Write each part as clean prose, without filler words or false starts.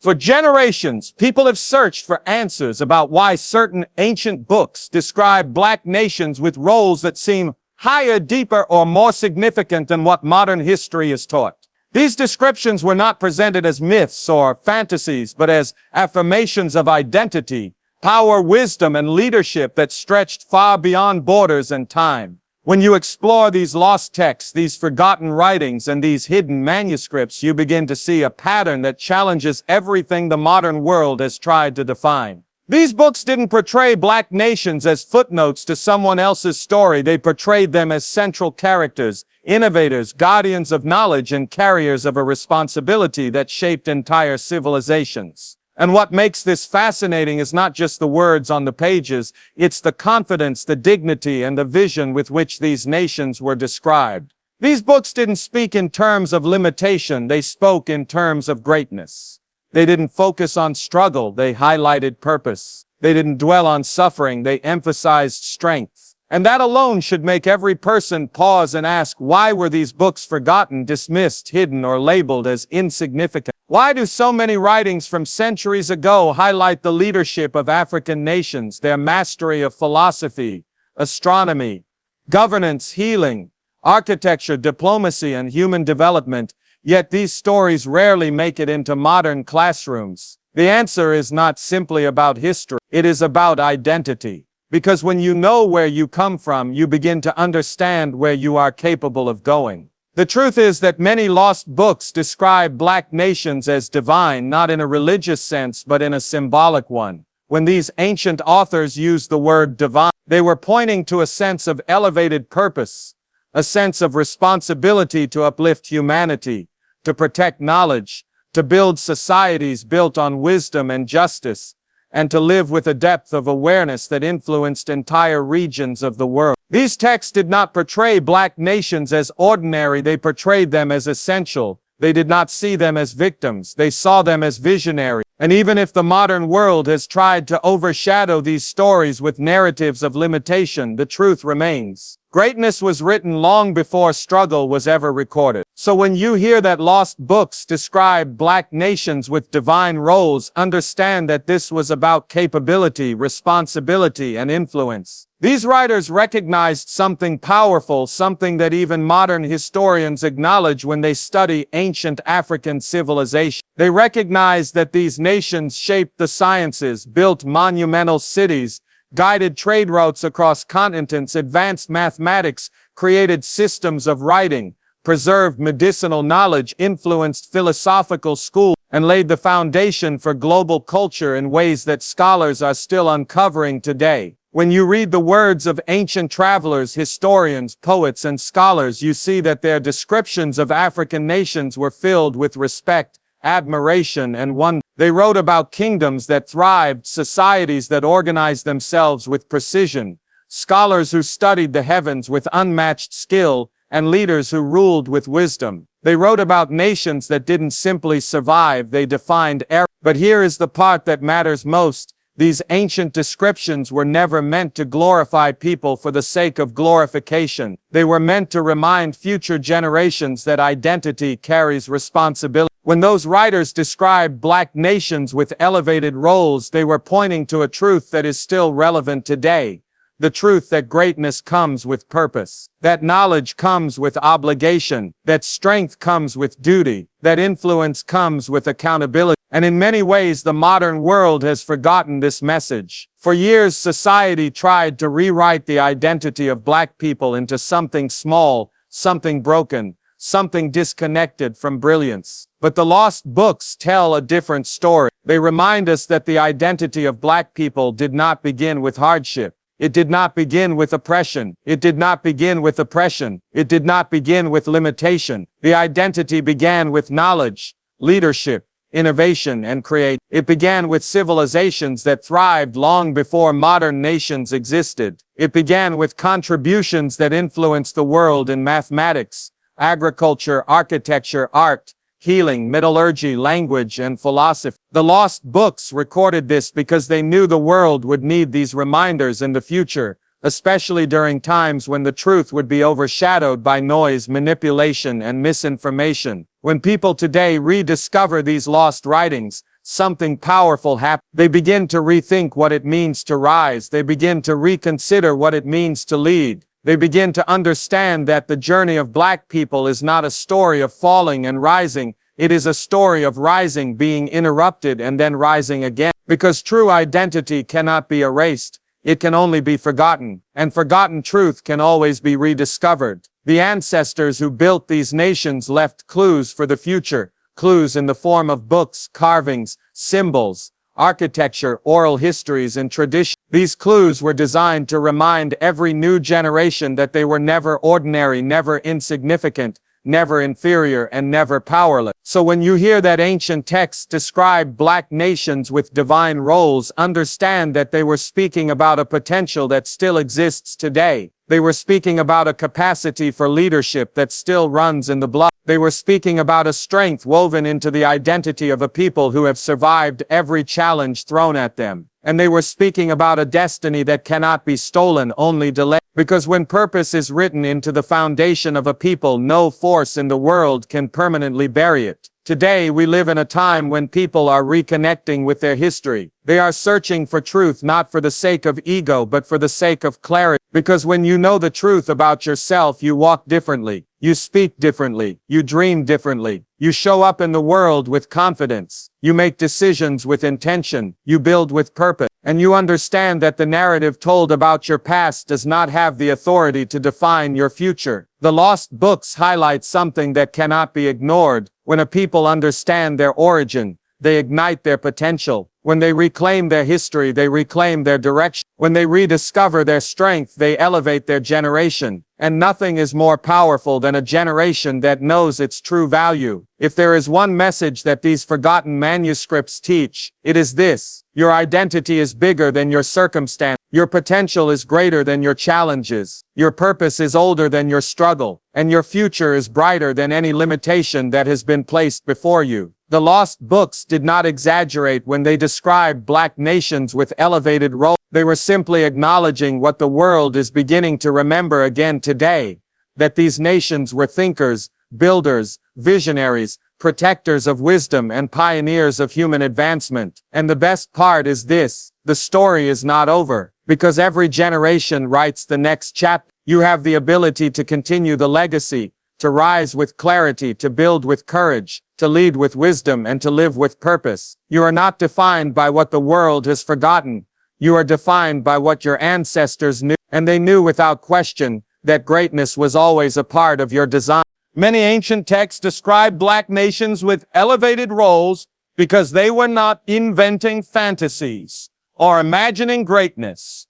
For generations, people have searched for answers about why certain ancient books describe black nations with roles that seem higher, deeper, or more significant than what modern history is taught. These descriptions were not presented as myths or fantasies, but as affirmations of identity, power, wisdom, and leadership that stretched far beyond borders and time. When you explore these lost texts, these forgotten writings, and these hidden manuscripts, you begin to see a pattern that challenges everything the modern world has tried to define. These books didn't portray black nations as footnotes to someone else's story. They portrayed them as central characters, innovators, guardians of knowledge, and carriers of a responsibility that shaped entire civilizations. And what makes this fascinating is not just the words on the pages, it's the confidence, the dignity, and the vision with which these nations were described. These books didn't speak in terms of limitation, they spoke in terms of greatness. They didn't focus on struggle, they highlighted purpose. They didn't dwell on suffering, they emphasized strength. And that alone should make every person pause and ask, why were these books forgotten, dismissed, hidden, or labeled as insignificant? Why do so many writings from centuries ago highlight the leadership of African nations, their mastery of philosophy, astronomy, governance, healing, architecture, diplomacy, and human development, yet these stories rarely make it into modern classrooms? The answer is not simply about history, it is about identity. Because when you know where you come from, you begin to understand where you are capable of going. The truth is that many lost books describe black nations as divine, not in a religious sense, but in a symbolic one. When these ancient authors used the word divine, they were pointing to a sense of elevated purpose, a sense of responsibility to uplift humanity, to protect knowledge, to build societies built on wisdom and justice, and to live with a depth of awareness that influenced entire regions of the world. These texts did not portray black nations as ordinary, they portrayed them as essential. They did not see them as victims, they saw them as visionary. And even if the modern world has tried to overshadow these stories with narratives of limitation, the truth remains. Greatness was written long before struggle was ever recorded. So when you hear that lost books describe black nations with divine roles, understand that this was about capability, responsibility, and influence. These writers recognized something powerful, something that even modern historians acknowledge when they study ancient African civilization. They recognized that these nations shaped the sciences, built monumental cities, guided trade routes across continents, advanced mathematics, created systems of writing, preserved medicinal knowledge, influenced philosophical schools, and laid the foundation for global culture in ways that scholars are still uncovering today. When you read the words of ancient travelers, historians, poets, and scholars, you see that their descriptions of African nations were filled with respect, admiration, and wonder. They wrote about kingdoms that thrived, societies that organized themselves with precision, scholars who studied the heavens with unmatched skill, and leaders who ruled with wisdom. They wrote about nations that didn't simply survive, they defined era. But here is the part that matters most. These ancient descriptions were never meant to glorify people for the sake of glorification. They were meant to remind future generations that identity carries responsibility. When those writers described black nations with elevated roles, they were pointing to a truth that is still relevant today. The truth that greatness comes with purpose, that knowledge comes with obligation, that strength comes with duty, that influence comes with accountability. And in many ways, the modern world has forgotten this message. For years, society tried to rewrite the identity of black people into something small, something broken, something disconnected from brilliance. But the lost books tell a different story. They remind us that the identity of black people did not begin with hardship. It did not begin with oppression. It did not begin with oppression. It did not begin with limitation. The identity began with knowledge, leadership, innovation, and creativity. It began with civilizations that thrived long before modern nations existed. It began with contributions that influenced the world in mathematics, agriculture, architecture, art, healing, metallurgy, language, and philosophy. The lost books recorded this because they knew the world would need these reminders in the future, especially during times when the truth would be overshadowed by noise, manipulation, and misinformation. When people today rediscover these lost writings, something powerful happens. They begin to rethink what it means to rise. They begin to reconsider what it means to lead. They begin to understand that the journey of Black people is not a story of falling and rising. It is a story of rising, being interrupted, and then rising again. Because true identity cannot be erased. It can only be forgotten. And forgotten truth can always be rediscovered. The ancestors who built these nations left clues for the future. Clues in the form of books, carvings, symbols, architecture, oral histories, and tradition. These clues were designed to remind every new generation that they were never ordinary, never insignificant, never inferior, and never powerless. So when you hear that ancient texts describe Black nations with divine roles, understand that they were speaking about a potential that still exists today. They were speaking about a capacity for leadership that still runs in the blood. They were speaking about a strength woven into the identity of a people who have survived every challenge thrown at them. And they were speaking about a destiny that cannot be stolen, only delayed. Because when purpose is written into the foundation of a people, no force in the world can permanently bury it. Today we live in a time when people are reconnecting with their history. They are searching for truth, not for the sake of ego, but for the sake of clarity. Because when you know the truth about yourself, you walk differently, you speak differently, you dream differently, you show up in the world with confidence, you make decisions with intention, you build with purpose, and you understand that the narrative told about your past does not have the authority to define your future. The lost books highlight something that cannot be ignored. When a people understand their origin, they ignite their potential. When they reclaim their history, they reclaim their direction. When they rediscover their strength, they elevate their generation. And nothing is more powerful than a generation that knows its true value. If there is one message that these forgotten manuscripts teach, it is this: your identity is bigger than your circumstance. Your potential is greater than your challenges. Your purpose is older than your struggle. And your future is brighter than any limitation that has been placed before you. The lost books did not exaggerate when they described Black nations with elevated roles. They were simply acknowledging what the world is beginning to remember again today, that these nations were thinkers, builders, visionaries, protectors of wisdom, and pioneers of human advancement. And the best part is this: the story is not over, because every generation writes the next chapter. You have the ability to continue the legacy, to rise with clarity, to build with courage, to lead with wisdom, and to live with purpose. You are not defined by what the world has forgotten. You are defined by what your ancestors knew, and they knew without question that greatness was always a part of your design. Many ancient texts describe Black nations with elevated roles because they were not inventing fantasies or imagining greatness.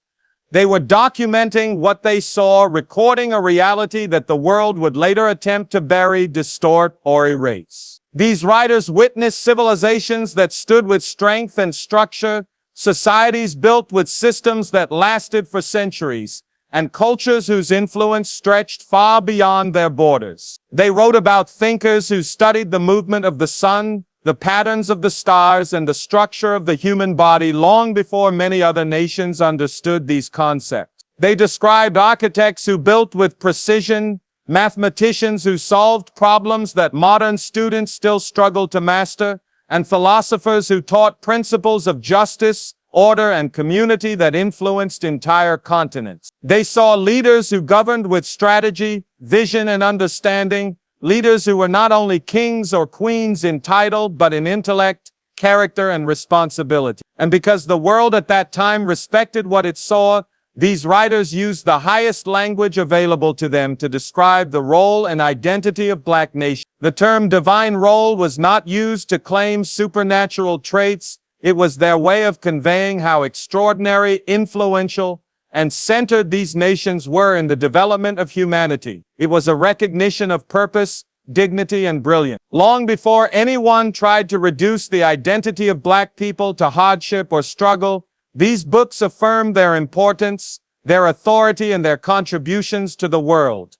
They were documenting what they saw, recording a reality that the world would later attempt to bury, distort, or erase. These writers witnessed civilizations that stood with strength and structure, societies built with systems that lasted for centuries, and cultures whose influence stretched far beyond their borders. They wrote about thinkers who studied the movement of the sun, the patterns of the stars, and the structure of the human body long before many other nations understood these concepts. They described architects who built with precision, mathematicians who solved problems that modern students still struggle to master, and philosophers who taught principles of justice, order, and community that influenced entire continents. They saw leaders who governed with strategy, vision, and understanding, leaders who were not only kings or queens in title, but in intellect, character, and responsibility. And because the world at that time respected what it saw, these writers used the highest language available to them to describe the role and identity of Black nations. The term divine role was not used to claim supernatural traits. It was their way of conveying how extraordinary, influential, and centered these nations were in the development of humanity. It was a recognition of purpose, dignity, and brilliance. Long before anyone tried to reduce the identity of Black people to hardship or struggle, these books affirmed their importance, their authority, and their contributions to the world.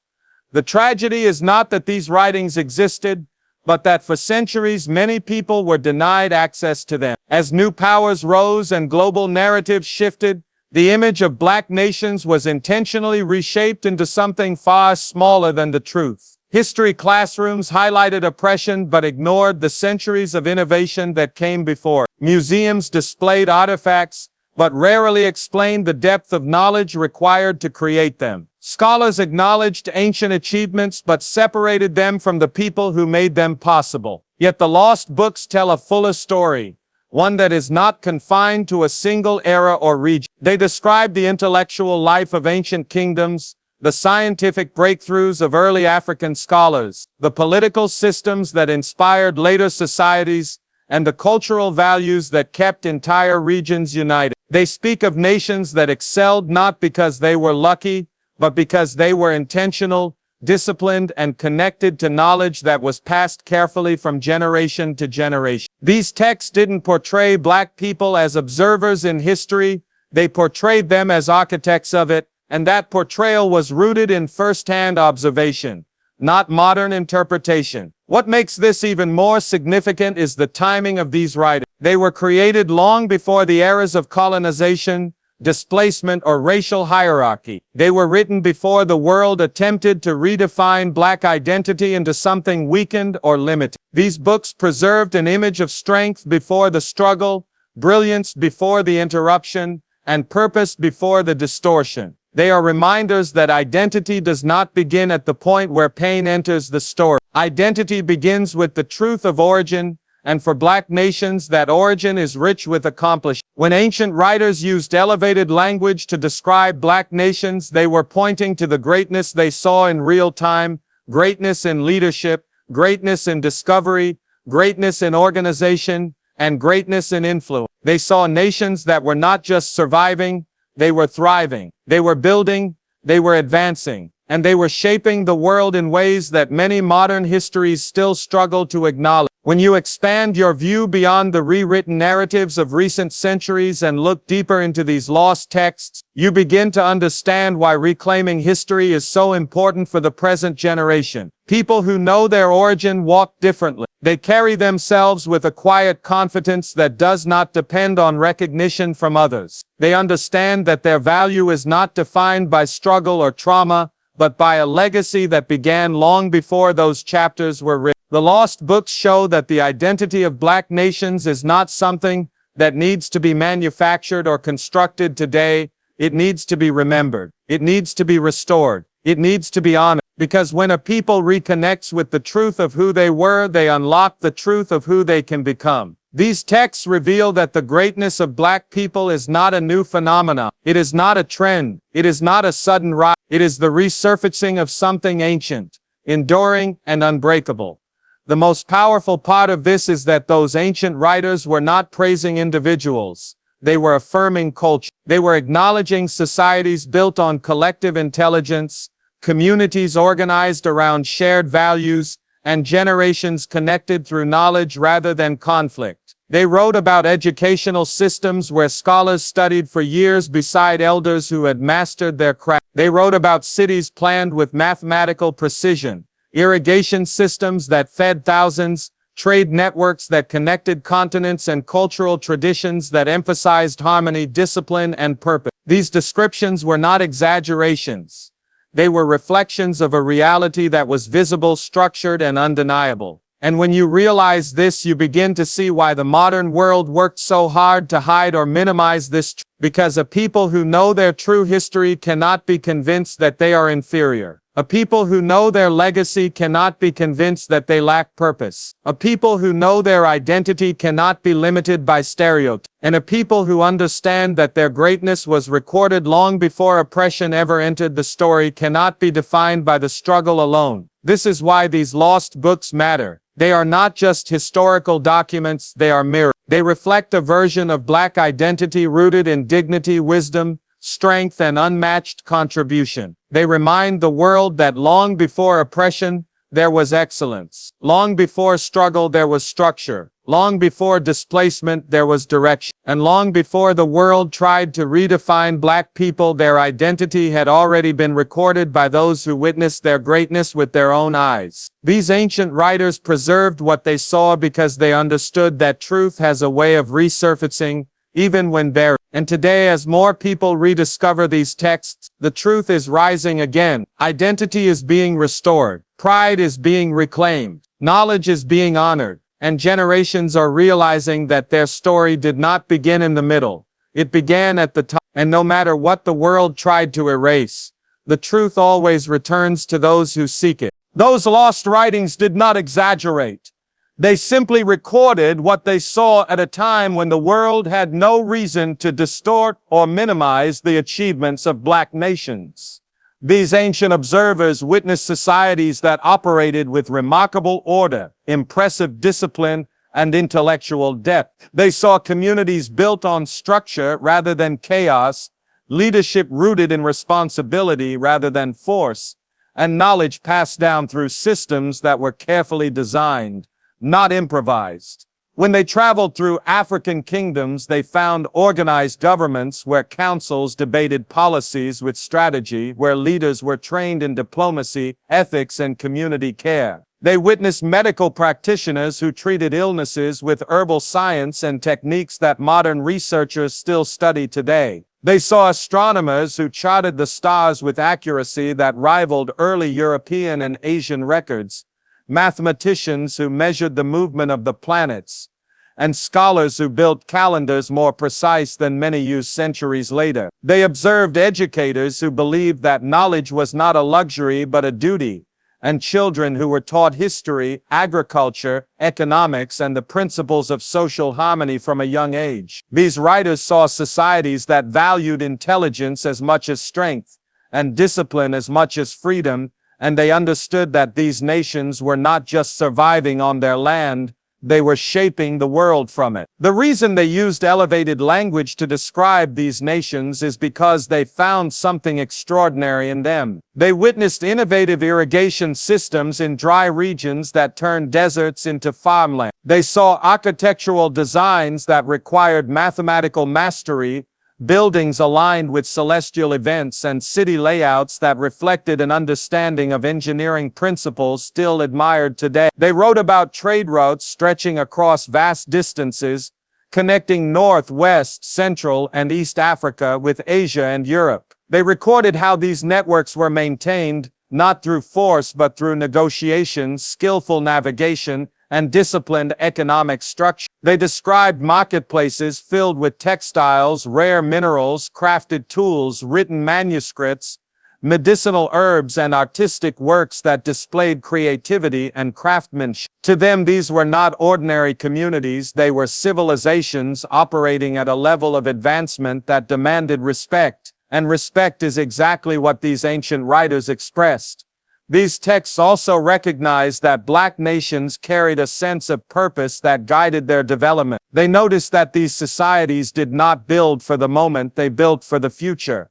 The tragedy is not that these writings existed, but that for centuries many people were denied access to them. As new powers rose and global narratives shifted, the image of Black nations was intentionally reshaped into something far smaller than the truth. History classrooms highlighted oppression but ignored the centuries of innovation that came before. Museums displayed artifacts but rarely explained the depth of knowledge required to create them. Scholars acknowledged ancient achievements but separated them from the people who made them possible. Yet the lost books tell a fuller story, one that is not confined to a single era or region. They describe the intellectual life of ancient kingdoms, the scientific breakthroughs of early African scholars, the political systems that inspired later societies, and the cultural values that kept entire regions united. They speak of nations that excelled not because they were lucky, but because they were intentional, disciplined, and connected to knowledge that was passed carefully from generation to generation. These texts didn't portray Black people as observers in history, they portrayed them as architects of it, and that portrayal was rooted in first-hand observation, not modern interpretation. What makes this even more significant is the timing of these writings. They were created long before the eras of colonization, displacement, or racial hierarchy. They were written before the world attempted to redefine Black identity into something weakened or limited. These books preserved an image of strength before the struggle, brilliance before the interruption, and purpose before the distortion. They are reminders that identity does not begin at the point where pain enters the story. Identity begins with the truth of origin, and for Black nations that origin is rich with accomplishment. When ancient writers used elevated language to describe Black nations, they were pointing to the greatness they saw in real time, greatness in leadership, greatness in discovery, greatness in organization, and greatness in influence. They saw nations that were not just surviving, they were thriving. They were building, they were advancing, and they were shaping the world in ways that many modern histories still struggle to acknowledge. When you expand your view beyond the rewritten narratives of recent centuries and look deeper into these lost texts, you begin to understand why reclaiming history is so important for the present generation. People who know their origin walk differently. They carry themselves with a quiet confidence that does not depend on recognition from others. They understand that their value is not defined by struggle or trauma, but by a legacy that began long before those chapters were written. The lost books show that the identity of Black nations is not something that needs to be manufactured or constructed today. It needs to be remembered. It needs to be restored. It needs to be honored. Because when a people reconnects with the truth of who they were, they unlock the truth of who they can become. These texts reveal that the greatness of Black people is not a new phenomenon. It is not a trend. It is not a sudden rise. It is the resurfacing of something ancient, enduring, and unbreakable. The most powerful part of this is that those ancient writers were not praising individuals. They were affirming culture. They were acknowledging societies built on collective intelligence, communities organized around shared values, and generations connected through knowledge rather than conflict. They wrote about educational systems where scholars studied for years beside elders who had mastered their craft. They wrote about cities planned with mathematical precision, irrigation systems that fed thousands, trade networks that connected continents, and cultural traditions that emphasized harmony, discipline, and purpose. These descriptions were not exaggerations. They were reflections of a reality that was visible, structured, and undeniable. And when you realize this, you begin to see why the modern world worked so hard to hide or minimize this truth. Because a people who know their true history cannot be convinced that they are inferior. A people who know their legacy cannot be convinced that they lack purpose. A people who know their identity cannot be limited by stereotypes. And a people who understand that their greatness was recorded long before oppression ever entered the story cannot be defined by the struggle alone. This is why these lost books matter. They are not just historical documents, they are mirrors. They reflect a version of Black identity rooted in dignity, wisdom, strength, and unmatched contribution. They remind the world that long before oppression, there was excellence. Long before struggle, there was structure. Long before displacement, there was direction. And long before the world tried to redefine Black people, their identity had already been recorded by those who witnessed their greatness with their own eyes. These ancient writers preserved what they saw because they understood that truth has a way of resurfacing, even when buried. And today, as more people rediscover these texts, the truth is rising again. Identity is being restored. Pride is being reclaimed. Knowledge is being honored. And generations are realizing that their story did not begin in the middle. It began at the top. And no matter what the world tried to erase, the truth always returns to those who seek it. Those lost writings did not exaggerate. They simply recorded what they saw at a time when the world had no reason to distort or minimize the achievements of black nations. These ancient observers witnessed societies that operated with remarkable order, impressive discipline, and intellectual depth. They saw communities built on structure rather than chaos, leadership rooted in responsibility rather than force, and knowledge passed down through systems that were carefully designed, not improvised. When they traveled through African kingdoms, they found organized governments where councils debated policies with strategy, where leaders were trained in diplomacy, ethics, and community care. They witnessed medical practitioners who treated illnesses with herbal science and techniques that modern researchers still study today. They saw astronomers who charted the stars with accuracy that rivaled early European and Asian records, mathematicians who measured the movement of the planets, and scholars who built calendars more precise than many used centuries later. They observed educators who believed that knowledge was not a luxury but a duty, and children who were taught history, agriculture, economics, and the principles of social harmony from a young age. These writers saw societies that valued intelligence as much as strength, and discipline as much as freedom, and they understood that these nations were not just surviving on their land, they were shaping the world from it. The reason they used elevated language to describe these nations is because they found something extraordinary in them. They witnessed innovative irrigation systems in dry regions that turned deserts into farmland. They saw architectural designs that required mathematical mastery, buildings aligned with celestial events, and city layouts that reflected an understanding of engineering principles still admired today. They wrote about trade routes stretching across vast distances, connecting North, West, Central, and East Africa with Asia and Europe. They recorded how these networks were maintained, not through force but through negotiation, skillful navigation, and disciplined economic structure. They described marketplaces filled with textiles, rare minerals, crafted tools, written manuscripts, medicinal herbs, and artistic works that displayed creativity and craftsmanship. To them, these were not ordinary communities, they were civilizations operating at a level of advancement that demanded respect, and respect is exactly what these ancient writers expressed. These texts also recognized that black nations carried a sense of purpose that guided their development. They noticed that these societies did not build for the moment, they built for the future.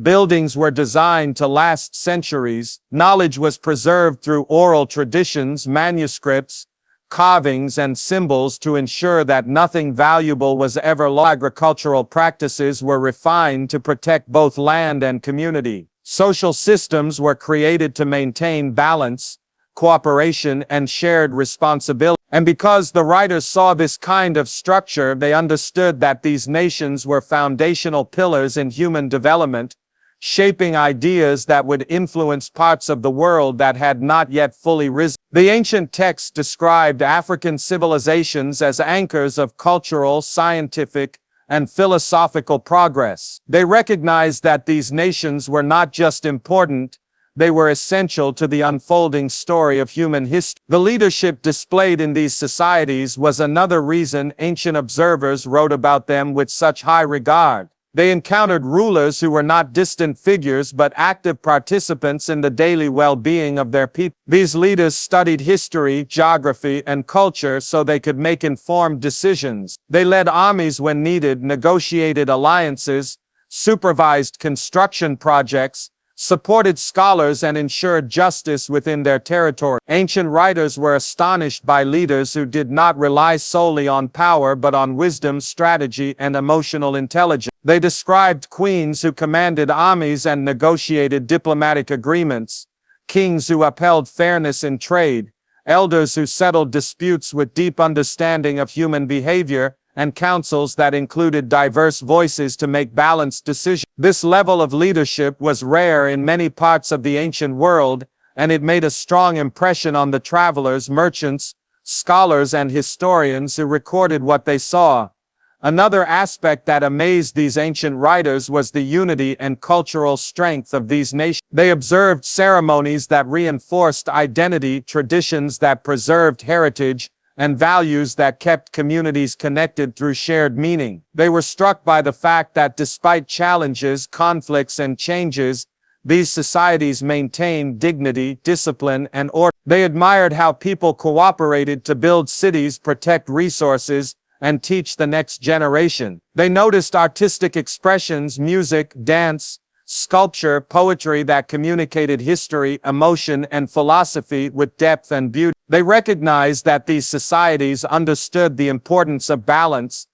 Buildings were designed to last centuries. Knowledge was preserved through oral traditions, manuscripts, carvings, and symbols to ensure that nothing valuable was ever lost. Agricultural practices were refined to protect both land and community. Social systems were created to maintain balance, cooperation, and shared responsibility. And because the writers saw this kind of structure, they understood that these nations were foundational pillars in human development, shaping ideas that would influence parts of the world that had not yet fully risen. The ancient texts described African civilizations as anchors of cultural, scientific, and philosophical progress. They recognized that these nations were not just important, they were essential to the unfolding story of human history. The leadership displayed in these societies was another reason ancient observers wrote about them with such high regard. They encountered rulers who were not distant figures but active participants in the daily well-being of their people. These leaders studied history, geography, and culture so they could make informed decisions. They led armies when needed, negotiated alliances, supervised construction projects, supported scholars, and ensured justice within their territory. Ancient writers were astonished by leaders who did not rely solely on power but on wisdom, strategy, and emotional intelligence. They described queens who commanded armies and negotiated diplomatic agreements, kings who upheld fairness in trade, elders who settled disputes with deep understanding of human behavior, and councils that included diverse voices to make balanced decisions. This level of leadership was rare in many parts of the ancient world, and it made a strong impression on the travelers, merchants, scholars, and historians who recorded what they saw. Another aspect that amazed these ancient writers was the unity and cultural strength of these nations. They observed ceremonies that reinforced identity, traditions that preserved heritage, and values that kept communities connected through shared meaning. They were struck by the fact that despite challenges, conflicts, and changes, these societies maintained dignity, discipline, and order. They admired how people cooperated to build cities, protect resources, and teach the next generation. They noticed artistic expressions, music, dance, sculpture, poetry that communicated history, emotion, and philosophy with depth and beauty. They recognized that these societies understood the importance of balance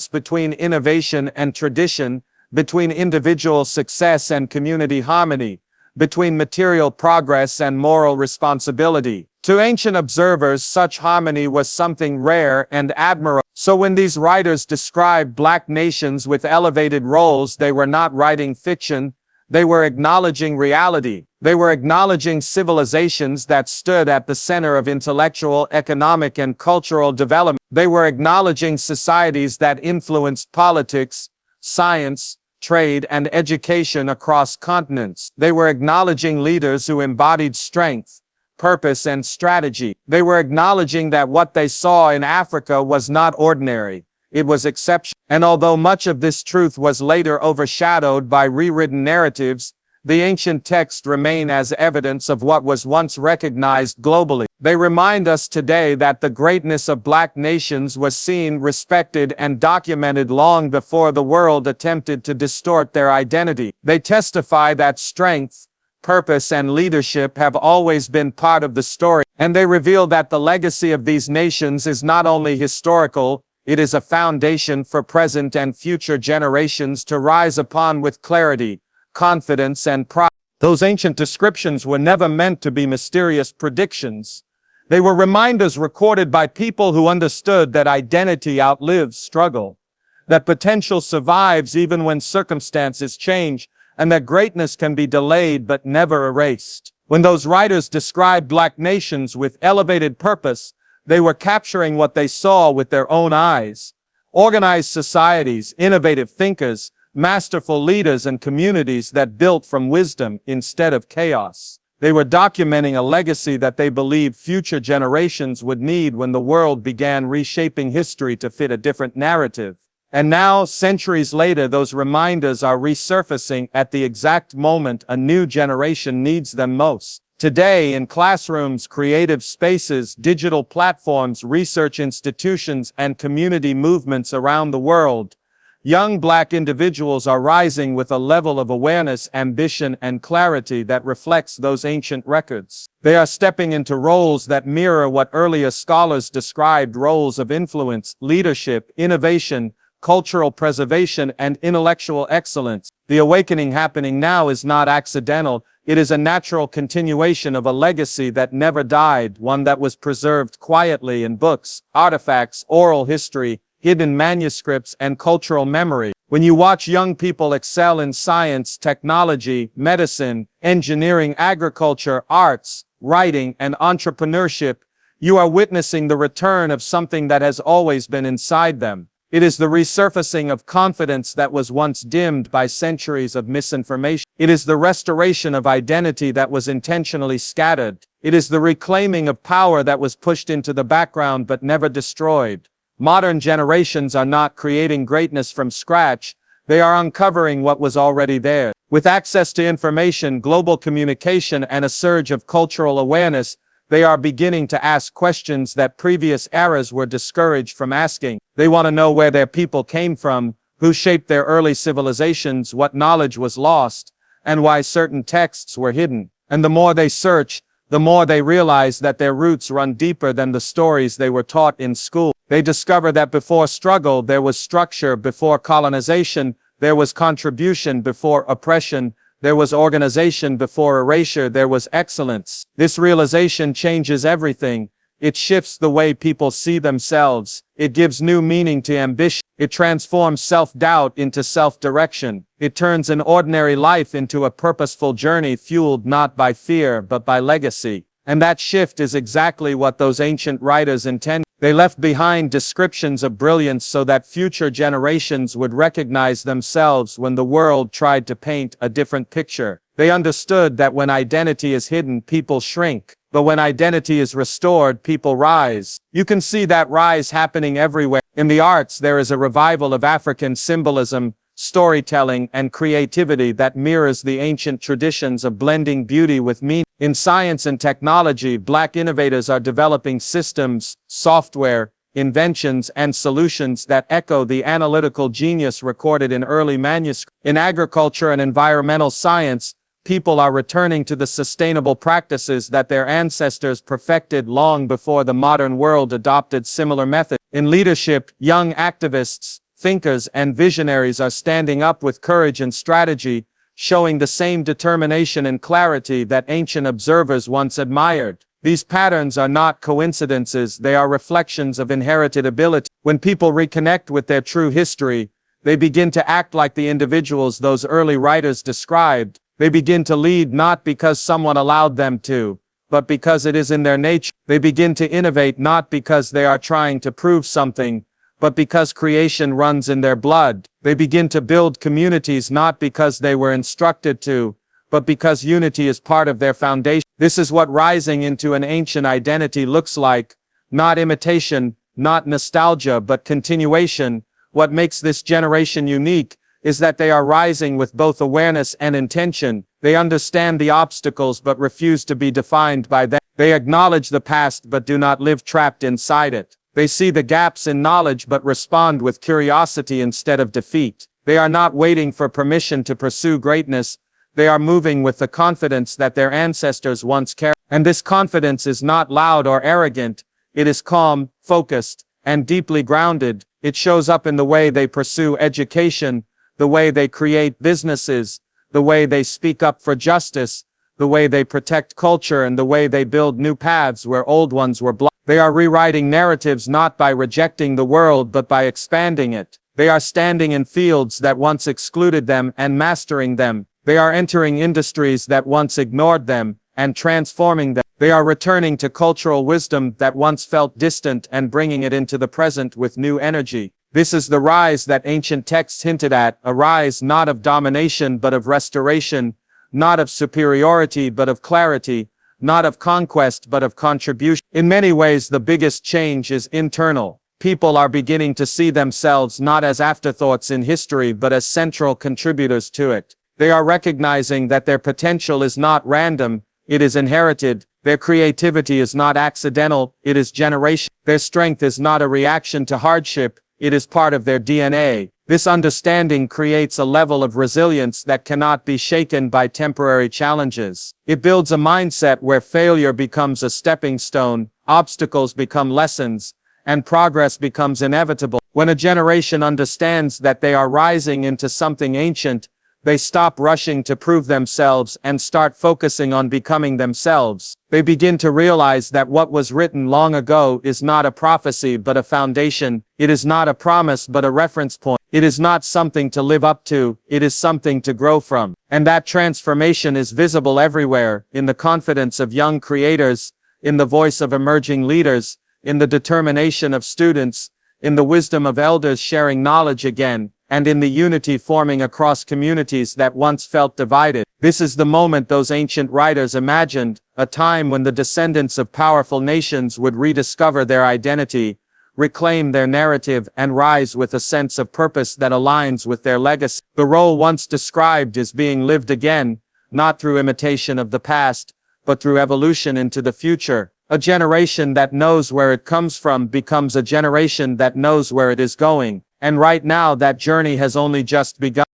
between innovation and tradition, between individual success and community harmony, between material progress and moral responsibility. To ancient observers, such harmony was something rare and admirable. So when these writers described black nations with elevated roles, they were not writing fiction, they were acknowledging reality. They were acknowledging civilizations that stood at the center of intellectual, economic, and cultural development. They were acknowledging societies that influenced politics, science, trade, and education across continents. They were acknowledging leaders who embodied strength, purpose, and strategy. They were acknowledging that what they saw in Africa was not ordinary, it was exceptional. And although much of this truth was later overshadowed by rewritten narratives, the ancient texts remain as evidence of what was once recognized globally. They remind us today that the greatness of black nations was seen, respected, and documented long before the world attempted to distort their identity. They testify that strength, purpose, and leadership have always been part of the story, and they reveal that the legacy of these nations is not only historical, it is a foundation for present and future generations to rise upon with clarity, confidence, and pride. Those ancient descriptions were never meant to be mysterious predictions. They were reminders recorded by people who understood that identity outlives struggle, that potential survives even when circumstances change, and that greatness can be delayed but never erased. When those writers described black nations with elevated purpose, they were capturing what they saw with their own eyes. Organized societies, innovative thinkers, masterful leaders, and communities that built from wisdom instead of chaos. They were documenting a legacy that they believed future generations would need when the world began reshaping history to fit a different narrative. And now, centuries later, those reminders are resurfacing at the exact moment a new generation needs them most. Today, in classrooms, creative spaces, digital platforms, research institutions, and community movements around the world, young black individuals are rising with a level of awareness, ambition, and clarity that reflects those ancient records. They are stepping into roles that mirror what earlier scholars described: roles of influence, leadership, innovation, cultural preservation, and intellectual excellence. The awakening happening now is not accidental. It is a natural continuation of a legacy that never died, one that was preserved quietly in books, artifacts, oral history, hidden manuscripts, and cultural memory. When you watch young people excel in science, technology, medicine, engineering, agriculture, arts, writing, and entrepreneurship, you are witnessing the return of something that has always been inside them. It is the resurfacing of confidence that was once dimmed by centuries of misinformation. It is the restoration of identity that was intentionally scattered. It is the reclaiming of power that was pushed into the background but never destroyed. Modern generations are not creating greatness from scratch. They are uncovering what was already there. With access to information, global communication, and a surge of cultural awareness, they are beginning to ask questions that previous eras were discouraged from asking. They want to know where their people came from, who shaped their early civilizations, what knowledge was lost, and why certain texts were hidden. And the more they search, the more they realize that their roots run deeper than the stories they were taught in school. They discover that before struggle, there was structure; before colonization, there was contribution; before oppression, there was organization; before erasure, there was excellence. This realization changes everything. It shifts the way people see themselves. It gives new meaning to ambition. It transforms self-doubt into self-direction. It turns an ordinary life into a purposeful journey fueled not by fear but by legacy. And that shift is exactly what those ancient writers intended. They left behind descriptions of brilliance so that future generations would recognize themselves when the world tried to paint a different picture. They understood that when identity is hidden, people shrink. But when identity is restored, people rise. You can see that rise happening everywhere. In the arts, there is a revival of African symbolism, storytelling, and creativity that mirrors the ancient traditions of blending beauty with meaning. In science and technology, Black innovators are developing systems, software, inventions, and solutions that echo the analytical genius recorded in early manuscripts. In agriculture and environmental science, people are returning to the sustainable practices that their ancestors perfected long before the modern world adopted similar methods. In leadership, young activists, thinkers, and visionaries are standing up with courage and strategy, showing the same determination and clarity that ancient observers once admired. These patterns are not coincidences, they are reflections of inherited ability. When people reconnect with their true history, they begin to act like the individuals those early writers described. They begin to lead not because someone allowed them to, but because it is in their nature. They begin to innovate not because they are trying to prove something, but because creation runs in their blood. They begin to build communities not because they were instructed to, but because unity is part of their foundation. This is what rising into an ancient identity looks like, not imitation, not nostalgia, but continuation. What makes this generation unique is that they are rising with both awareness and intention. They understand the obstacles but refuse to be defined by them. They acknowledge the past but do not live trapped inside it. They see the gaps in knowledge but respond with curiosity instead of defeat. They are not waiting for permission to pursue greatness. They are moving with the confidence that their ancestors once carried. And this confidence is not loud or arrogant. It is calm, focused, and deeply grounded. It shows up in the way they pursue education, the way they create businesses, the way they speak up for justice, the way they protect culture, and the way they build new paths where old ones were blocked. They are rewriting narratives not by rejecting the world but by expanding it. They are standing in fields that once excluded them and mastering them. They are entering industries that once ignored them and transforming them. They are returning to cultural wisdom that once felt distant and bringing it into the present with new energy. This is the rise that ancient texts hinted at, a rise not of domination but of restoration, not of superiority but of clarity, not of conquest but of contribution. In many ways, the biggest change is internal. People are beginning to see themselves not as afterthoughts in history but as central contributors to it. They are recognizing that their potential is not random, it is inherited. Their creativity is not accidental, it is generational. Their strength is not a reaction to hardship, it is part of their DNA. This understanding creates a level of resilience that cannot be shaken by temporary challenges. It builds a mindset where failure becomes a stepping stone, obstacles become lessons, and progress becomes inevitable. When a generation understands that they are rising into something ancient, they stop rushing to prove themselves and start focusing on becoming themselves. They begin to realize that what was written long ago is not a prophecy but a foundation. It is not a promise but a reference point. It is not something to live up to, it is something to grow from. And that transformation is visible everywhere, in the confidence of young creators, in the voice of emerging leaders, in the determination of students, in the wisdom of elders sharing knowledge again, and in the unity forming across communities that once felt divided. This is the moment those ancient writers imagined, a time when the descendants of powerful nations would rediscover their identity, reclaim their narrative, and rise with a sense of purpose that aligns with their legacy. The role once described is being lived again, not through imitation of the past, but through evolution into the future. A generation that knows where it comes from becomes a generation that knows where it is going. And right now that journey has only just begun.